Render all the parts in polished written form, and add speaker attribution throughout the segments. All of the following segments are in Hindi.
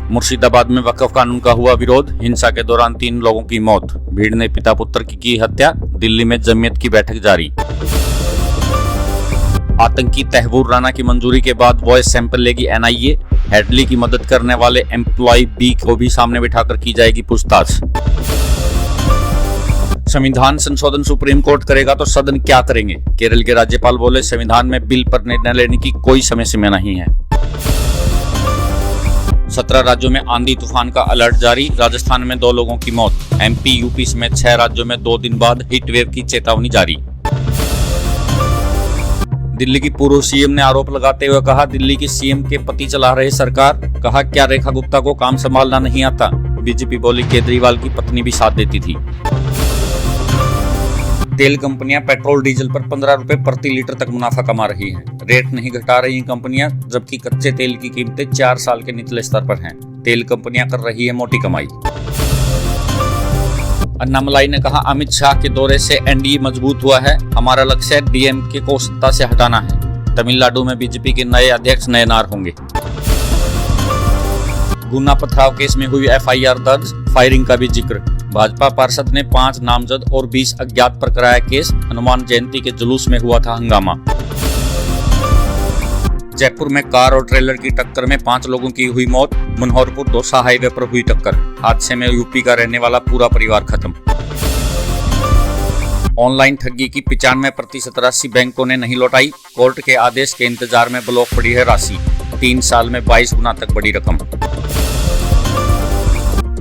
Speaker 1: मुर्शिदाबाद में वक्फ कानून का हुआ विरोध, हिंसा के दौरान 3 लोगों की मौत, भीड़ ने पिता पुत्र की हत्या, दिल्ली में जमीयत की बैठक जारी। आतंकी तहवूर राना की मंजूरी के बाद वॉइस सैंपल लेगी एनआईए, हेडली की मदद करने वाले एम्प्लॉय बी को भी सामने बिठाकर की जाएगी पूछताछ। संविधान संशोधन सुप्रीम कोर्ट करेगा तो सदन क्या करेंगे, केरल के राज्यपाल बोले संविधान में बिल पर निर्णय लेने की कोई समय सीमा नहीं है। 17 राज्यों में आंधी तूफान का अलर्ट जारी, राजस्थान में 2 लोगों की मौत, एमपी यूपी समेत 6 राज्यों में 2 दिन बाद हीट वेव की चेतावनी जारी। दिल्ली की पूर्व सीएम ने आरोप लगाते हुए कहा दिल्ली की सीएम के पति चला रहे सरकार, कहा क्या रेखा गुप्ता को काम संभालना नहीं आता। बीजेपी बोली केजरीवाल की पत्नी भी साथ देती थी। तेल कंपनियां पेट्रोल डीजल पर 15 रुपए प्रति लीटर तक मुनाफा कमा रही हैं। रेट नहीं घटा रही कंपनियां, जबकि कच्चे तेल की कीमतें 4 साल के निचले स्तर पर हैं। तेल कंपनियां कर रही है मोटी कमाई। अन्नामलाई ने कहा अमित शाह के दौरे से एनडीए मजबूत हुआ है, हमारा लक्ष्य डीएमके को सत्ता से हटाना है। तमिलनाडु में बीजेपी के नए अध्यक्ष नयनार होंगे। गुना पथराव केस में हुई एफआईआर दर्ज, फायरिंग का भी जिक्र। भाजपा पार्षद ने 5 नामजद और 20 अज्ञात पर कराया केस, हनुमान जयंती के जुलूस में हुआ था हंगामा। जयपुर में कार और ट्रेलर की टक्कर में 5 लोगों की हुई मौत, मनोहरपुर दौसा हाईवे पर हुई टक्कर, हादसे में यूपी का रहने वाला पूरा परिवार खत्म। ऑनलाइन ठगी की 95% राशि बैंकों ने नहीं लौटाई, कोर्ट के आदेश के इंतजार में ब्लॉक पड़ी है राशि, 3 साल में 22 गुना तक बढ़ी रकम।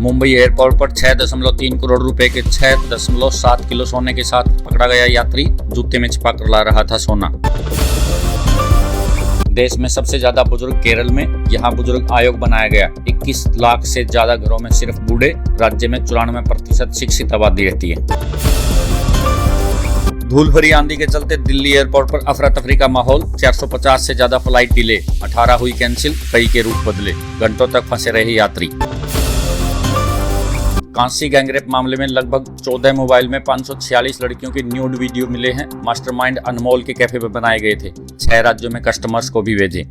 Speaker 1: मुंबई एयरपोर्ट पर 6.3 करोड़ रुपए के 6.7 किलो सोने के साथ पकड़ा गया यात्री, जूते में छिपा कर ला रहा था सोना। देश में सबसे ज्यादा बुजुर्ग केरल में, यहाँ बुजुर्ग आयोग बनाया गया। 21 लाख से ज्यादा घरों में सिर्फ बूढ़े, राज्य में 94% शिक्षित आबादी रहती है। धूल भरी आंधी के चलते दिल्ली एयरपोर्ट पर अफरा तफरी का माहौल, 450 से ज्यादा फ्लाइट डिले, 18 हुई कैंसिल, कई के रूट बदले, घंटों तक फंसे रहे यात्री। कांसी गैंगरेप मामले में लगभग 14 मोबाइल में 546 लड़कियों के न्यूड वीडियो मिले हैं। मास्टरमाइंड अनमोल के कैफे पर बनाए गए थे। 6 राज्यों में कस्टमर्स को भी भेजे।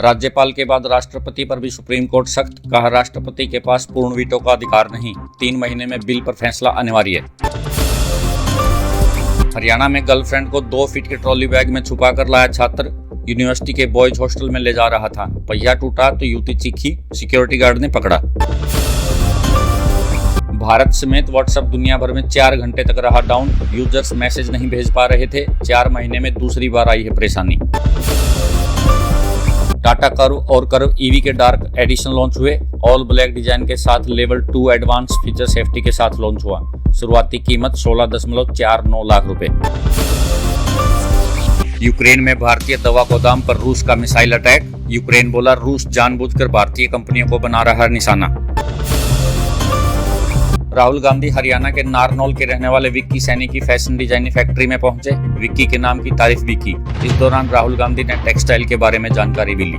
Speaker 1: राज्यपाल के बाद राष्ट्रपति पर भी सुप्रीम कोर्ट सख्त, कहा राष्ट्रपति के पास पूर्ण वीटो का अधिकार नहीं, 3 महीने में बिल पर फैसला अनिवार्य। हरियाणा में गर्लफ्रेंड को 2 फीट के ट्रॉली बैग में छुपा कर लाया छात्र, यूनिवर्सिटी के बॉयज हॉस्टल में ले जा रहा था, पहिया टूटा तो युवती चीखी, सिक्योरिटी गार्ड ने पकड़ा। भारत समेत व्हाट्सएप दुनिया भर में 4 घंटे तक रहा डाउन, यूजर्स मैसेज नहीं भेज पा रहे थे, 4 महीने में दूसरी बार आई है परेशानी। टाटा कर्व और कर्व ईवी के डार्क एडिशन लॉन्च हुए, ऑल ब्लैक डिजाइन के साथ लेवल 2 एडवांस फीचर सेफ्टी के साथ लॉन्च हुआ, शुरुआती कीमत 16.49 लाख रुपए। यूक्रेन में भारतीय दवा गोदाम पर रूस का मिसाइल अटैक, यूक्रेन बोला रूस जानबूझकर भारतीय कंपनियों को बना रहा है निशाना। राहुल गांधी हरियाणा के नारनौल के रहने वाले विक्की सैनी की फैशन डिजाइनिंग फैक्ट्री में पहुंचे, विक्की के नाम की तारीफ भी की। इस दौरान राहुल गांधी ने टेक्सटाइल के बारे में जानकारी भी ली।